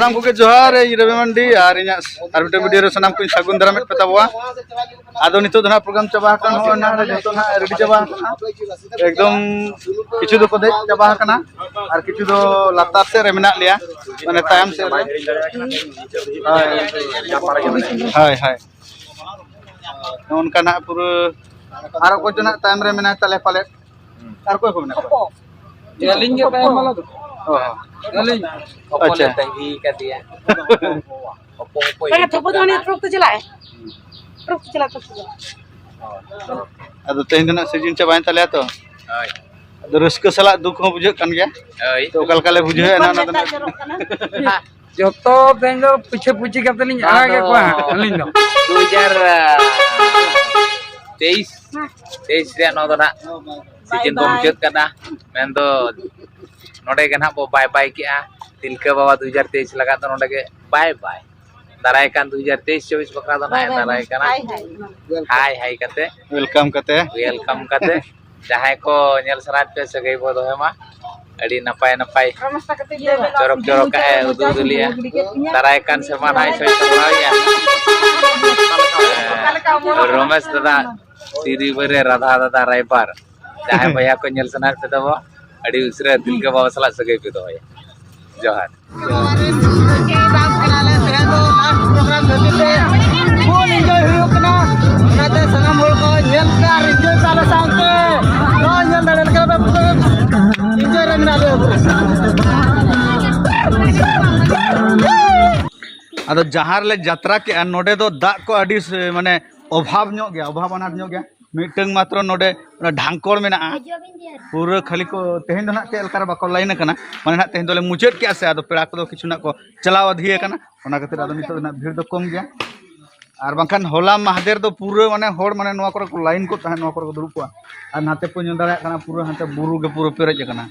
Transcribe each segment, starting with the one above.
sanam ko ke johar Ravi Mandi ar inya ar mite video re sanam ko sagun daram et petawa ado nito dona program chaba kan ho na joto na ready chaba ekdom kichu do ko dej chaba kana ar kichu do latar se re menak liya mane tayam se re hai hai non kana pura ar ko jona tayam re menak tale palet ar ko menak Jaling ke tayam malah tuh. oh Jaling. अच्छा Tanggi kan dia. Pengen coba tuh nih truk tuh jelek. Truk tuh jelek tuh. ado tehin dona season chabain tale to Oi. ado raska sala dukh ho bujhe kan gya Oi. to kal kale bujhe na na dona Joto tengok puce-puce kata ni agak kuah. Jaling dong. 2023 ᱨᱮᱭᱟᱜ ᱱᱚᱣᱟ ᱫᱚ ᱱᱟᱜ ᱥᱤᱡᱤᱱ ᱠᱚ ᱢᱩᱪᱟᱹᱫ ᱠᱟᱱᱟ ᱢᱮᱱᱫᱚ ᱱᱚᱰᱮ ᱜᱮ ᱱᱟᱜ ᱵᱚ ᱵᱟᱭ ᱵᱟᱭ ᱠᱮᱜᱼᱟ ᱛᱤᱞᱠᱟᱹ ᱵᱟᱵᱟ 2023 ᱞᱟᱜᱟᱫ ᱫᱚ ᱱᱚᱰᱮ ᱜᱮ ᱵᱟᱭ ᱵᱟᱭ ᱫᱟᱨᱟᱭ ᱠᱟᱱ 2023-24 ᱵᱟᱠᱷᱨᱟ ᱫᱚ ᱱᱟᱜ ᱫᱟᱨᱟᱭ ᱠᱟᱱᱟ ᱦᱟᱭ ᱦᱟᱭ ᱠᱟᱛᱮ welcome kate ᱣᱮᱞᱠᱟᱢ ᱠᱟᱛᱮ ᱡᱟᱦᱟᱸᱭ ᱠᱚ ᱧᱮᱞ ᱥᱟᱱᱟᱭᱮᱫ ᱯᱮ ᱥᱟᱹᱜᱟᱹᱭ ᱵᱚ ᱫᱚᱦᱚᱭ ᱢᱟ ᱟᱹᱰᱤ ᱱᱟᱯᱟᱭ ᱱᱟᱯᱟᱭ ᱪᱚᱨᱚᱠ ᱪᱚᱨᱚᱠ ᱮ ᱩᱫᱩᱜ ᱩᱫᱩᱜᱼᱟ ᱫᱟᱨᱟᱭ ᱠᱟᱱ ᱥᱮᱨᱢᱟ ᱱᱟᱜ ᱥᱳᱭ ᱥᱟᱯᱲᱟᱣᱮᱜᱼᱟ रमेश दादा तिरी बरे राधा दादा रायपार जहां भैया को नेल सनार पे दबो अड़ी उसरे दिल के बाबा सला सगै पे दो जोहार ado jahar le jatra ke node do dak ko adi mane obhav nyok gya obhav anat nyok gya miteng matro node ढांकोर में ना पूरा खाली को तेहन दो ना चल कर बाको लाइन कना माने ना तेहन दोले मुचेट के आसे आदो पेड़ा को किछु ना को चलाव अधिए कना ओना खातिर आदो नितो ना भीड़ दो कम गया आर बांखान होला महादेर दो पूरा माने होड़ माने नवा करे को लाइन को तहन नवा करे को दुरुब को आर नाते को नदा कना पूरा हाते बुरु के पूरा पेरेज कना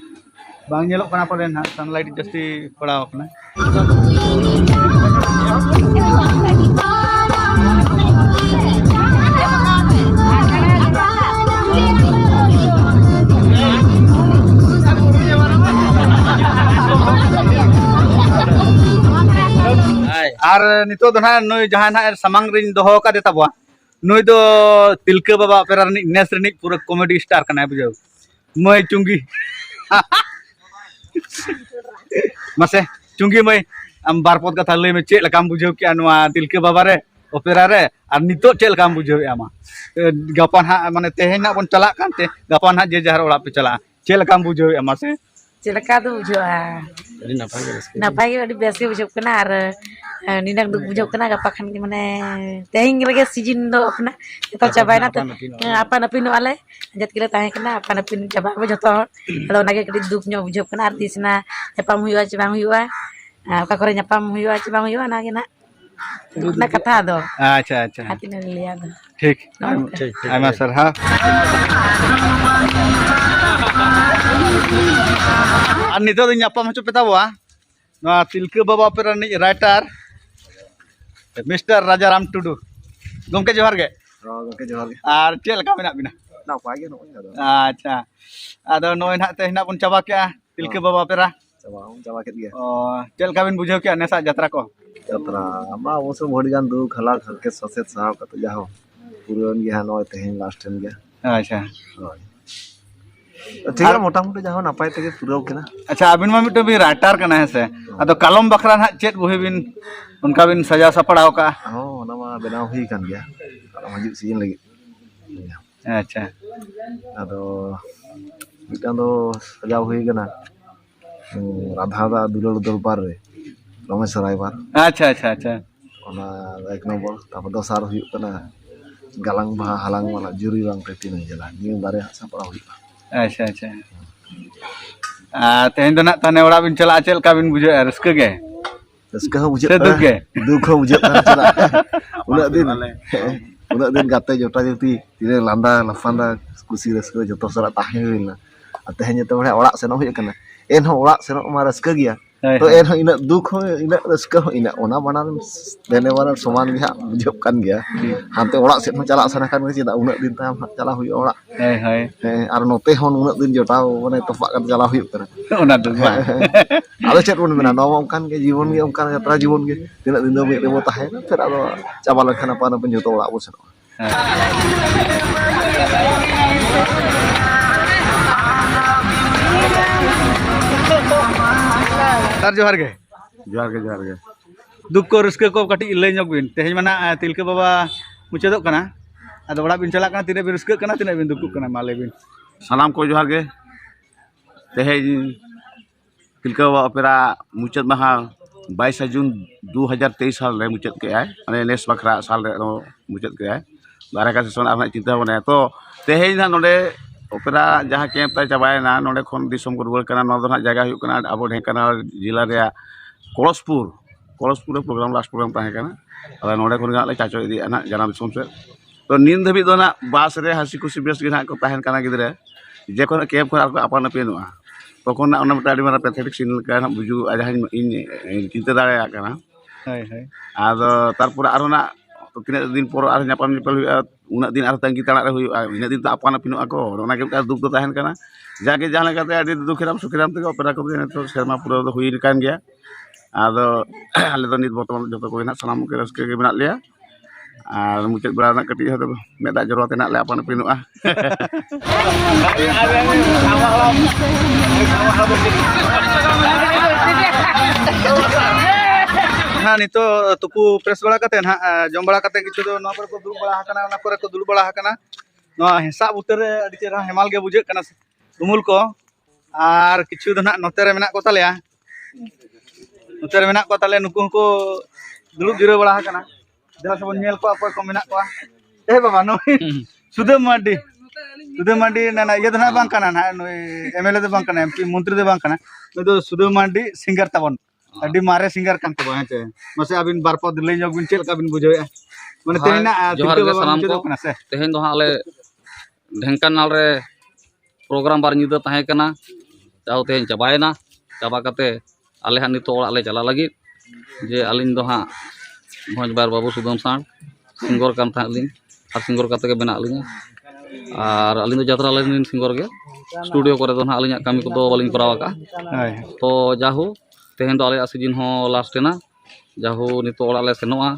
बांग नेलो कना पले ना सनलाइट जस्ती पड़ाव कना আর নিতো দনা নই জাহান না সামাং রিন দহ কা দেতা বয়া নই দো তিলকা বাবা পেরা নি নেস রিনি পুরো কমেডি স্টার কানা বুঝাও মই চুঙ্গি মাসে চুঙ্গি মই am barpot katha lay me cek lakam bujau ki anwa tilka baba re opera re ar nito cek lakam bujau ama gapan ha mane tehen na bon chalak kan te gapan ha je jahar orak pe chalak cek lakam bujau ama se Celaka tuh bujau napai ke di besi bujau kena ar nindang duk bujau kena gapakan gimana tehing lagi season do kena kita cobain na apa napi nu ale jat kira tahe kena apa napi coba apa joto kalau nage kedit duk nyo bujau kena artisna nyapam huyua cibang huyua ka kore nyapam huyua cibang huyua na gina na kata do acha acha hati na lihat ठीक आमा sir हाँ আর নিতো দিন আপা macho পেতা বয়া না তিলকা বাবা পেরা নি রাইটার মিস্টার রাজারাম টুডু গমকে জোহার গে gomke johar ge আর চেল কা মেনা বিনা napa ge no ado আচ্ছা আদো নয় না তে না পন চাবা কে তিলকা বাবা পেরা jawa ket ge ও চেল কা বিন বুঝাও কে নেসা যাত্রা ko jatra ama oso bhodi gan du khala ke soset sahab katu jaho puron ge hanoi tehen last time ge আচ্ছা ठीक है मोटा मोटा जाहो नापाय तके पुराव केना अच्छा अबिन मा मिटो भी राइटर कना है से अदो कलम बखरा ना चेत बुही बिन उनका बिन सजा सपड़ाव का हो ना मा बनाव हुई kan ge kalau maju season lagi अच्छा ado mitan do sajaw hui kana radha da dulol dolpar re ramesh raibar अच्छा अच्छा अच्छा ona ek nomor tapor dosar hui kana galang baha halang wala juri bang pretin jalan ni bare sapra hui अच्छा अच्छा तेहन दो ना तने ओड़ा बिन चला चल का बिन बुझे रस्क गे रस्क हो बुझे दुख हो बुझे चला unak din gate jota juti tire landa lafanda kusi rasque joto sara tahe huina atehnya to orak seno hui kana en ho orak seno ma rasque gia Hai, तो एन इन दुख हो इन Ruska हो इन ओना बानार देने वाला समान भी बुझब कान गया हानते ओड़ा सेट चला सना कान चेदा उना दिन ताम चला हुई ओड़ा hai, hai. आर नोते होन उना दिन जोटाव माने तफा कान चला हुई करा Ona tu ba. आदो चेत बन मेना नवा ओंकान के जीवन के ओंकान यात्रा जीवन के तिना दिन दो मे देबो ताहे फिर आदो चाबा लखन apa ना पंजो ओड़ा बो सेनो Tar johar ge. जोहार के Duk ko rauska ko kati lay nyok bin. Tehej mana tilka baba muchadok kana. Ado oड़ा bin chalak kana tine bin rauska kana tine bin dukuk kana male bin. सालाम को जोहार गे तेहेज Tilka opera मुचाद महा 22 जून 2023 साल रे मुचाद के आय माने नेस बखरा साल रे मुचाद के आय दारे का सेसन आपना चिंता बने तो तेहेज ना नोडे ओपेरा जहां कैंप ता चाबायना नोडे खन दिसम को रुवार kana नोदो ना जगह हुई kana अबो ढेंकाना जिला रे कलसपुर प्रोग्राम लास्ट प्रोग्राम ताहे kana अदा नोडे खन ले चाचो इदी ना जनाम दिसम से तो नींद धबी दो ना बास रे हसी खुशी बेस गे ना को ताहेन kana गिदरे जे को कैंप को आपन पेनुआ तखन ना मटा आडी मारा पैथेटिक सीन का ना बुजु जहां इन चिंता दाड़े kana Hai, hai. आदो तारपुर आरो ना तिना दिन पर आरो ᱧᱟᱯᱟᱢ ᱧᱮᱯᱮᱞ हुआ उना दिन आरो तंगी ताड़ा रे हुआ इन दिन तो आपन पिनु आको ओना के दुख दो ताहेन kana जाके जहां लेकाते आडी दुखिराम सुखिराम ते ओपेरा को तो शर्मा पूरा दो हुई कान गया आदो आले दो नित बर्तमान जतो को ना सलाम के रस्के के मेना लिया आर मुचाद बड़ा ना कटी हतो मेदा जरूरत ना ले आपन पिनुआ Nah nito tuku press bala kate na jom bala kate kichu do no por ko dulu bala hakana na kore ko dulu bala hakana no hisab utar adi chera hemal ge bujhe kana dumul ko ar kichu do na note re menak ko taleya note re menak ko tale nuku ko dulu jure bala hakana dela sabon nyel ko apa ko menak ko baba no Sudam Mandi na iya do na bang kana na no MLA do bang kana MP mantri do bang kana no do Sudam Mandi singer tabon adi mare singer kan tabo hace mase abin barpo dilay nyok bin chel ka bin bujoy mane tehina जोहार गे सालाम को तेहेन दो हाले ढेंकानाल रे programme बार निदा ताहे कना जाओ तेहेन चाबायना चाबा कते आले हा नितो ओड़ा ले चला लगी जे आलिन दो हा भोजबार बाबू सुदम साण सिंगर कान थालिन आर सिंगर कते के बना आलिन आर आलिन दो यात्रा लाइन सिंगर गे स्टूडियो करे दो हा आलिन कामी को दो बालिन करावा का तो जाहू तेहेन दो आले सीजन हो लास्ट ना जाहू नितो ओड़ा ले सेनोआ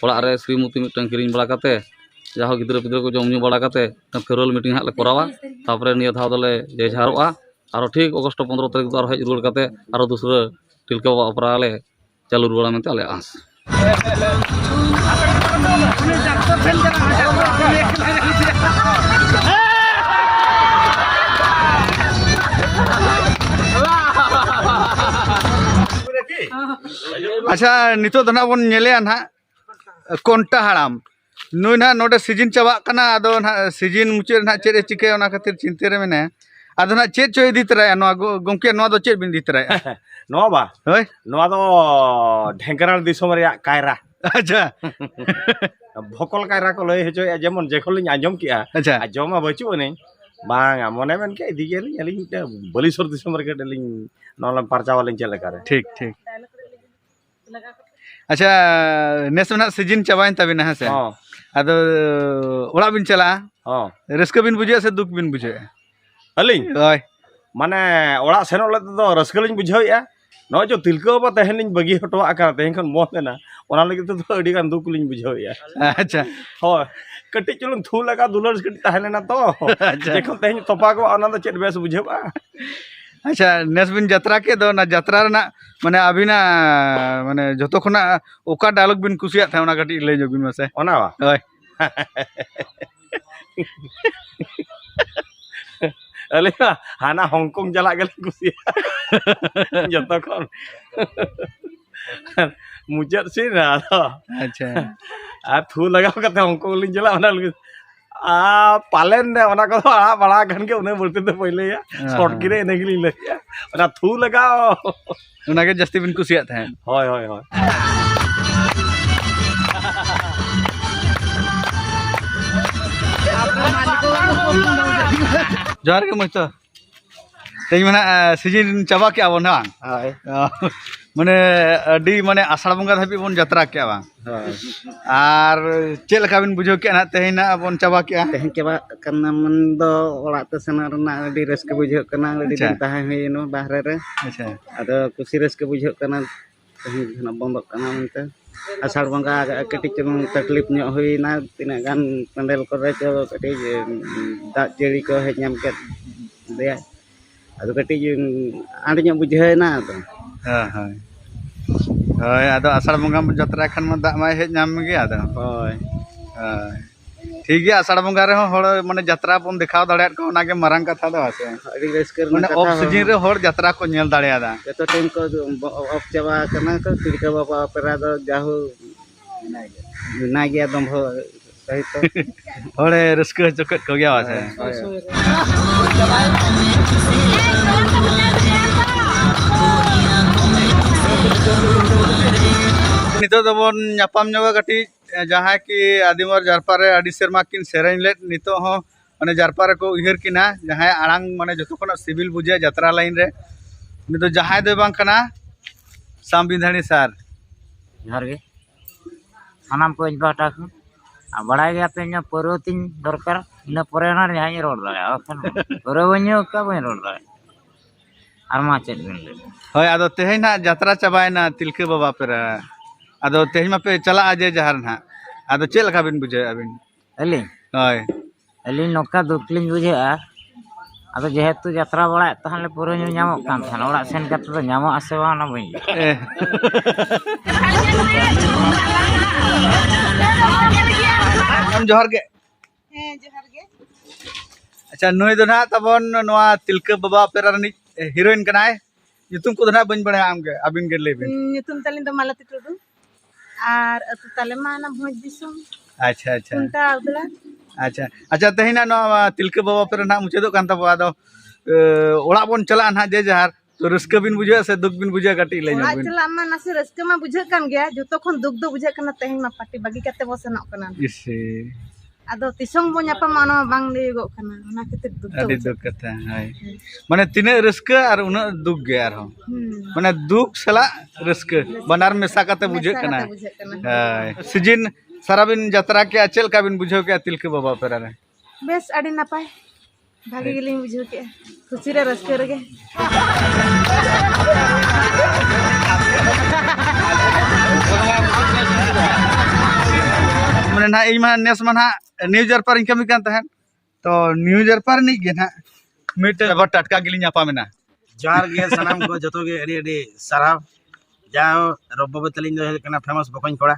ओड़ा रे श्रीमती मिटन किरिंग बड़ा काते जाहू गिद्रा पिद्रा को जम न्यू बड़ा काते फेरल मीटिंग हाले करावा तापरे निया धाव दले जे झारोआ आरो ठीक अगस्त 15 तारीख दो आरो हेज रुवार काते आरो दूसरा तिलका बाबा ओपरा ले चालू रुवाड़ा मेंते आले आस अच्छा नितो दना बन नेले ना कोंटा हराम नुई ना नोडे सीजन चाबा कना आदो ना सीजन मुचे ना चेरे चिके ओना खातिर चिंते रे मेने आदो ना चेत चोय दी तराया नो गमके नो दो चेत बिन दी तराया नवा बा होय नवा दो ढेंकानाल दिसोम रे कायरा अच्छा भोकल कायरा को लय हेचो जेमन जेखल लिन आजम किया अच्छा आजम बचु ने बांगा मने men के दिगे लिन अलिन बलिसर दिसोम रे के लिन नोला परचा वालिन चले करे ठीक ठीक अच्छा नेस में सीजन चाबाइन तबिन हसे आदो ओड़ा बिन चला हां रस्का बिन बुझे से दुख बिन बुझे अलिन होय माने ओड़ा सेनो ले तो रस्का लिन बुझाइया नो जो तिलका बा तहन लिन बगी हटवा का तहन खन मोह देना ओना लगे तो अडी गान दुख लिन बुझाइया अच्छा हो कटी चलुन थू लगा दुलर कटी तहन ना तो देखो तहन तोपा को ओना तो चेत बेस बुझेबा अच्छा नेसबिन यात्रा के दो ना यात्रा ना माने अभी ना माने जतो खना ओका डायलॉग बिन कुसिया था ओना कटी ले जोगिन मसे ओना बा होय अले हाना हांगकांग चला गेल कुसिया जतो खन मुजत से ना अच्छा आ थू लगा कते हांगकांग लिन चला ओना आ पालेन ने ओना को आ बड़ा गन के उन्हें बोलते तो पहले या शॉर्ट गिरे ने गिली ले ओना थू लगाओ ओना के जस्ती बिन कुसिया था होय होय होय जोहार के मस्त तेज माने सीजन चाबा के बन बांग माने अडी माने आषाढ़ बंगा धाबी बन यात्रा के बांग और चेल लेका बिन बुझो के ना तेज ना बन चाबा के तेहन चाबा करना मन दो ओड़ा ते सेना रना अडी रस्क बुझो करना अडी दिन ताहे हेनो बाहरे रे अच्छा आदो कुसी रस्क बुझो करना तेहन घना बंद करना मनते आषाढ़ बंगा कटी चुन तकलीफ ᱧᱚᱜ हुईना तिना गान पंडेल करे चो कटी दाग जड़ी को हेज नाम के दे आदो कटी आंड ᱧᱚᱜ बुझेना तो हाँ हाँ हाँ आदो आषाढ़ बंगा यात्रा खान में दाग माय हेज नाम गे आदो होय ठीक गया आषाढ़ बंगा रे होड़ माने यात्रा बन दिखाव दाड़े को ओना के मारंग कथा दो आसे अडी रस्कर माने ऑफ सीजन रे होड़ यात्रा को नेल दाड़ेयादा जतो टाइम को ऑफ चाबा करना को तिलका बाबा पेरा दो जाहु ना गया दम हो सहित होड़े रस्क चकट को गया आसे नितो दबन नापाम ᱧᱚᱜᱟ कटी जहाँ की आदिमर जारपा रे आडी सेरमा किन सेरेन लेट नितो हो माने जारपा रे को उहर किना जहाँ आड़ांग माने जतो खना सिविल बुझे यात्रा लाइन रे नितो जहाँ दे बांग कना सांबिधानी सार जोहार गे सानाम को इन पाटा को बड़ा गया पे इन परोतिन दरकार इन परे ना जहाँ रोड दाड़ा अखन परे बन्यो का बन रोड दाड़ा आर मा चेक बिन ले होय आदो तेहेन ना यात्रा चाबायना तिलके बाबा पेरा आदो तेहेन मा पे चला आजे जहार ना आदो चेल का बिन बुझे अबिन अली होय अली नोका दुखलिन बुझे आदो जेहेतु यात्रा बड़ा तहले पुरो ᱧᱟᱢᱚᱜ ᱠᱟᱱ ᱛᱟᱦᱮᱱ ᱚᱲᱟᱜ ᱥᱮᱱ ᱠᱟᱛᱮ ᱫᱚ ᱧᱟᱢᱚᱜ ᱟᱥᱮ ᱵᱟᱝ ᱚᱱᱟ ᱵᱟᱹᱧ हम जोहार गे अच्छा नुई दो ना तबन नोआ तिलके बाबा पेरा रनी हीरोइन कनाय युतुम को दना बन बड़ा आम के अबिन के लेबिन nyutum talin do malati tudu ar atu tale mana bhoj disum अच्छा अच्छा kunta udla अच्छा अच्छा तेहिना नो तिलके बाबा पेरा ना मुचे दो कान तबो आदो ओड़ा बन चला ना जे जहार तो रस्क बिन बुझे से दुख बिन बुझे कटी ले ora bin chala ma nase raska ma bujhe kan gaya joto khon duk do bujhe kana tehin ma pati bagi kate bo senok kana इसे ado tisong bo nyapa mano bang le go kana ona kete duk do अडी दुख कथा हाय माने तिने rusk और उन दुख गे are हो माने दुख सला रस्क बनार मेसा कते बुझे कना bujhe kana हाय सीजन सारा बिन यात्रा के अचल का बिन बुझो के तिलके बाबा पेरा रे bes adi napai bagi giling bujhe ke खुशी रे raska rege माने ना इ मा नेस मा ना न्यूज पर इन कमी कान तहन तो न्यूज पर नहीं गे ना मिटे अब टटका गिली ᱧᱟᱯᱟ मेना जोहार गे सनाम को जतो गे अडी अडी सराव जाओ रब्बो तलिन दो कना फेमस बकन कोड़ा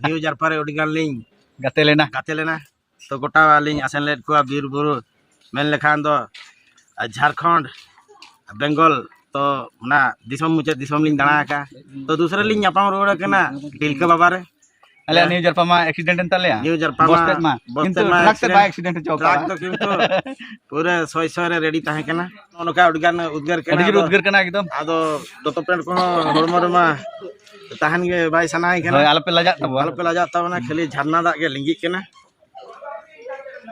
न्यूज आर पारे उडी गान लिंग गाते लेना गाते लेना तो गोटा लिंग आसन लेट को बीर बुरु मेन लेखान दो झारखंड बेंगल तो ना दिसम मुचे दिसम लिंग दाना का तो दूसरे लिंग नापाम रोड कना तिलके बाबा रे अले न्यूज पर मा एक्सीडेंट तले न्यूज आर पामा बस्टेट मा किंतु ट्रक से बाइक एक्सीडेंट चौका ट्रक तो किंतु पूरे सोय सोय रे रेडी ताहे कना ओनका उडगान उद्गार कना अडी उद्गार कना एकदम आदो दोतो पेंट को हड़मो रे मा ताहन गे भाई सनाई कना होय आलपे लजा तब वाल पे लाजा तब ना खाली झरना दाग के लिंगी कना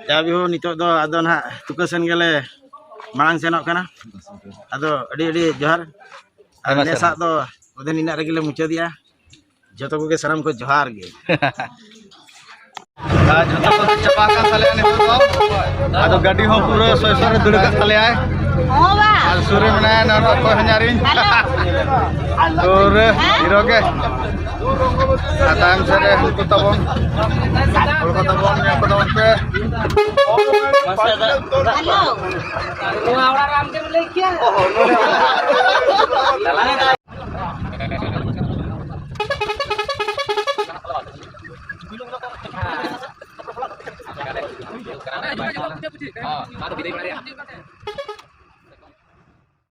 जा भी हो नितो दो आदो ना तुकसन गेले मांग सेनक कना आदो अडी अडी जोहार नेसा दो ओदे निना रे गेले मुचे दिया जतो को के सलाम को जोहार गे झोटा को चपा का तले ने तो आदो गाड़ी हो पूरा सोसर दुड़ का तले आए हो बा आल सुरे मना न को हजारिन और हीरो के आताम सरे हमको तबन ने को पे हेलो वावड़ा राम के ले क्या हाँ,